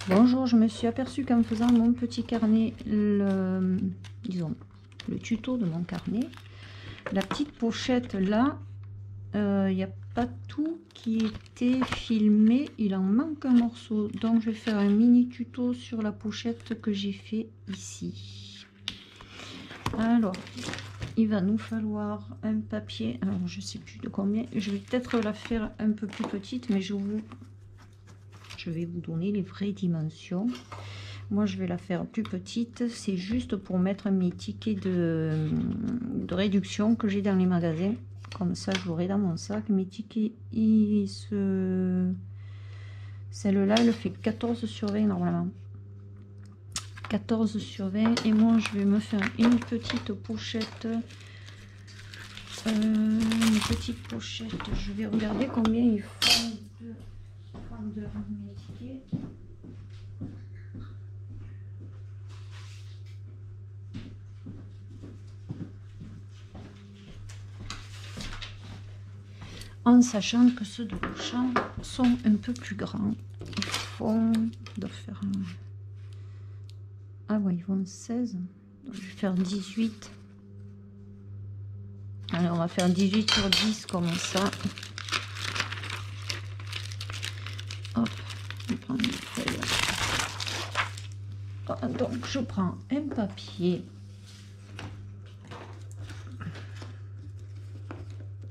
Bonjour, je me suis aperçue qu'en faisant mon petit carnet, disons, le tuto de mon carnet, la petite pochette là, il n'y a pas tout qui était filmé, il en manque un morceau. Donc je vais faire un mini tuto sur la pochette que j'ai fait ici. Alors, il va nous falloir un papier, alors je sais plus de combien, je vais peut-être la faire un peu plus petite, mais je vais vous donner les vraies dimensions. Moi je vais la faire plus petite, c'est juste pour mettre mes tickets de réduction que j'ai dans les magasins. Comme ça j'aurai dans mon sac mes tickets. Celle-là elle fait 14/20 normalement, 14/20, et moi je vais me faire une petite pochette. Je vais regarder combien il faut de grandeur mes tickets. En sachant que ceux de Auchan sont un peu plus grands. Ils font de faire un... Ah ouais, ils font 16. Donc, je vais faire 18. Allez, on va faire 18 sur 10 comme ça. Hop, on prend une feuille. Ah, donc je prends un papier.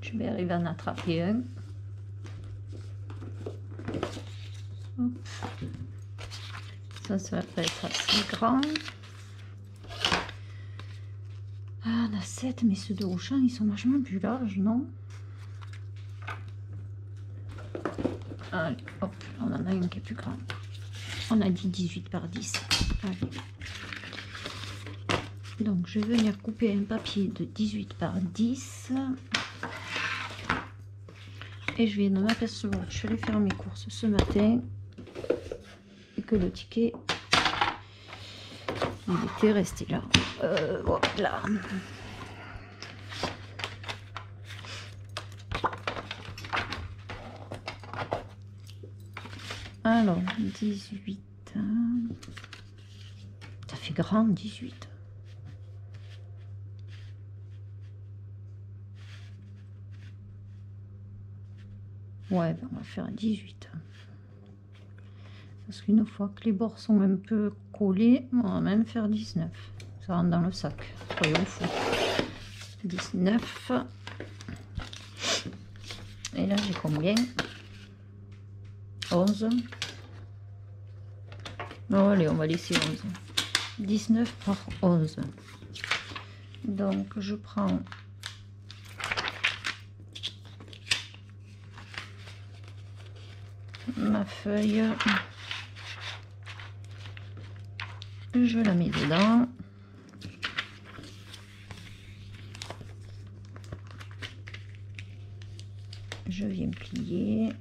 Je vais arriver à en attraper un. Hop. Ça va pas être assez grand. Ah, on a 7, mais ceux de Auchan, ils sont vachement plus larges, non? Allez, hop, on en a une qui est plus grande. On a dit 18 par 10. Allez. Donc, je vais venir couper un papier de 18 par 10. Et je viens de m'apercevoir que je suis allée faire mes courses ce matin et que le ticket, il était resté là. Voilà. Alors, 18. Ça fait grand, 18. Ouais, ben on va faire 18. Parce qu'une fois que les bords sont un peu collés, on va même faire 19. Ça rentre dans le sac, soyons fous. 19. Et là, j'ai combien? 11. Oh, allez, on va laisser 11. 19 par 11. Donc, je prends... ma feuille, je la mets dedans, je viens plier,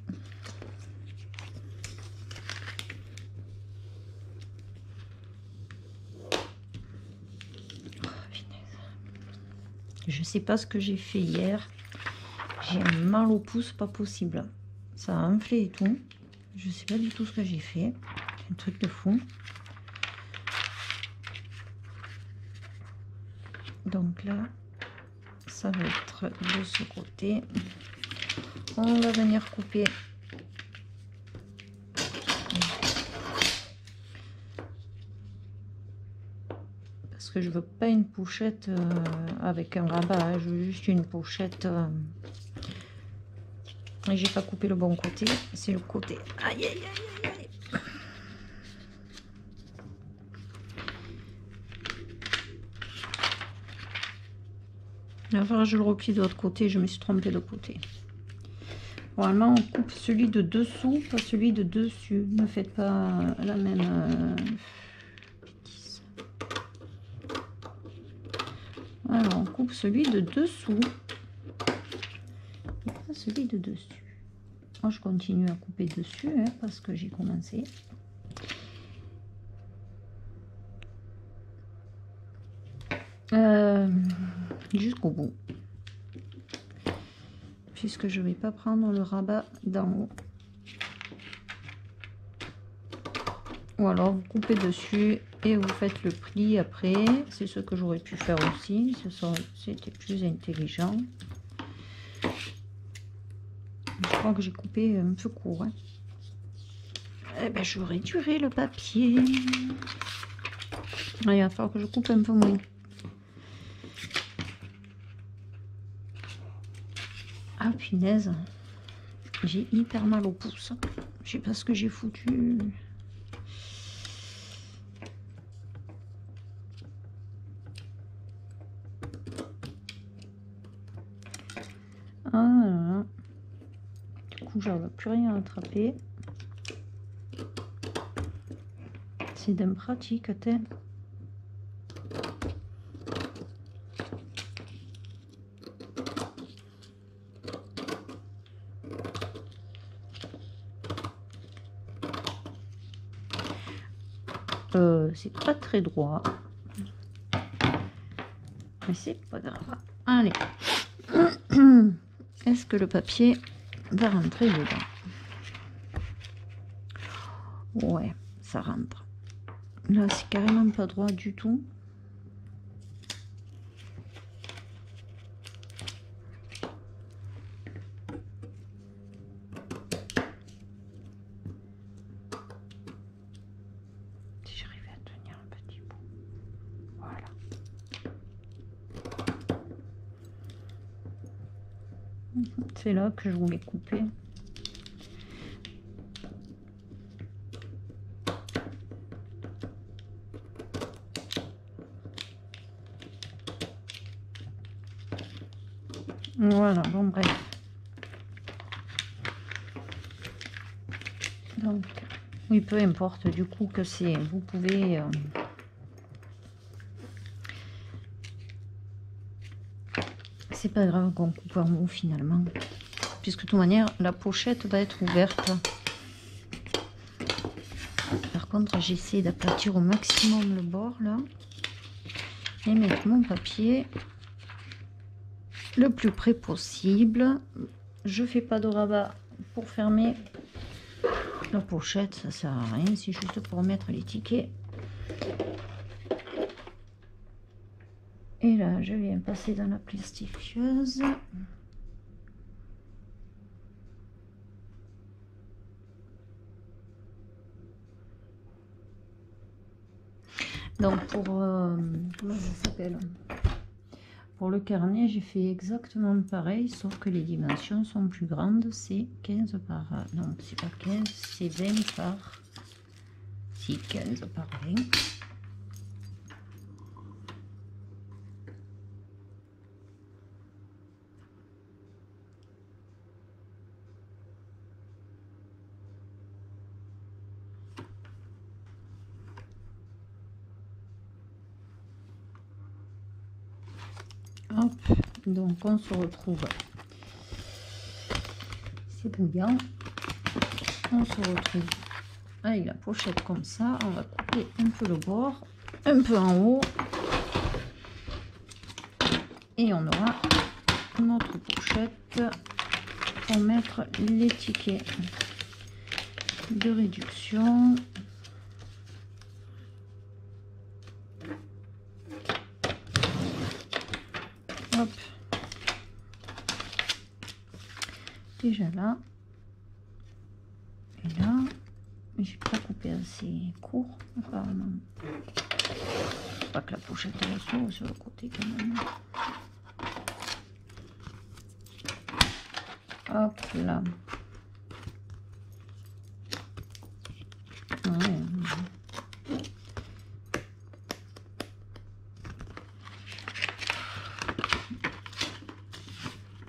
je sais pas ce que j'ai fait hier, j'ai un mal au pouce pas possible, ça a enflé et tout. Je sais pas du tout ce que j'ai fait. Un truc de fou. Donc là, ça va être de ce côté. On va venir couper. Parce que je veux pas une pochette avec un rabat. Je veux juste une pochette... Et j'ai pas coupé le bon côté, c'est le côté. Aïe, aïe, aïe, aïe. Enfin, je le replie de l'autre côté, je me suis trompée de côté. Normalement, on coupe celui de dessous, pas celui de dessus. Ne faites pas la même bêtise. Alors, on coupe celui de dessous. Et pas celui de dessus. Moi, je continue à couper dessus, hein, parce que j'ai commencé. Jusqu'au bout. Puisque je vais pas prendre le rabat d'en haut. Ou alors vous coupez dessus et vous faites le pli après. C'est ce que j'aurais pu faire aussi. C'était plus intelligent. Je crois que j'ai coupé un peu court. Hein. Eh ben, je réduirai le papier. Ah, il va falloir que je coupe un peu moins. Ah, punaise. J'ai hyper mal au pouce. Je sais pas ce que j'ai foutu. Ah, du coup, je n'arrive plus rien à attraper. C'est d'un pratique, t'es. C'est pas très droit. Mais c'est pas grave. Allez. Est-ce que le papier va rentrer dedans? Ouais, ça rentre. Là, c'est carrément pas droit du tout. Si j'arrivais à tenir un petit bout. Voilà. C'est là que je voulais couper. Voilà, bon bref. Donc, oui, peu importe du coup que c'est, vous pouvez... c'est pas grave qu'on coupe en haut finalement. Puisque de toute manière, la pochette va être ouverte. Par contre, j'essaie d'aplatir au maximum le bord là. Et mettre mon papier le plus près possible. Je fais pas de rabat pour fermer la pochette, ça sert à rien, c'est juste pour mettre les tickets. Et là, je viens passer dans la plastifieuse. Donc pour comment ça s'appelle? Pour le carnet, j'ai fait exactement pareil, sauf que les dimensions sont plus grandes. C'est 15 par... non, c'est pas 15, c'est 20 par... Si, 15 par 20. Hop, donc on se retrouve, c'est bouillant, on se retrouve avec la pochette comme ça, on va couper un peu le bord, un peu en haut, et on aura notre pochette pour mettre les tickets de réduction. Hop. Déjà là. Et là. J'ai pas coupé assez court, apparemment. Pas que la pochette est sur le côté quand même. Hop là. Ouais.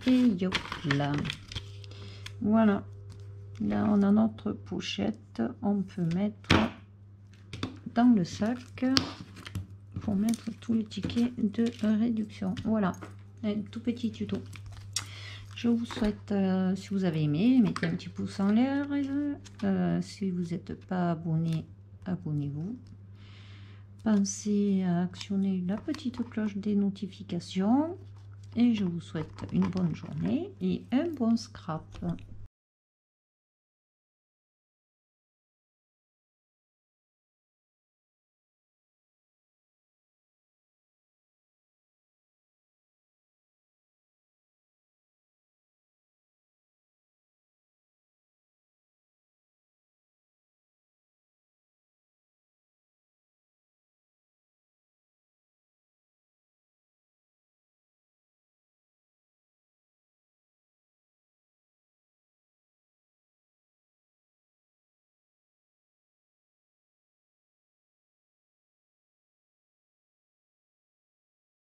Et hop là. Voilà. Là, on a notre pochette. On peut mettre dans le sac pour mettre tous les tickets de réduction. Voilà. Un tout petit tuto. Je vous souhaite, si vous avez aimé, mettez un petit pouce en l'air. Si vous n'êtes pas abonné, abonnez-vous. Pensez à actionner la petite cloche des notifications. Et je vous souhaite une bonne journée et un bon scrap.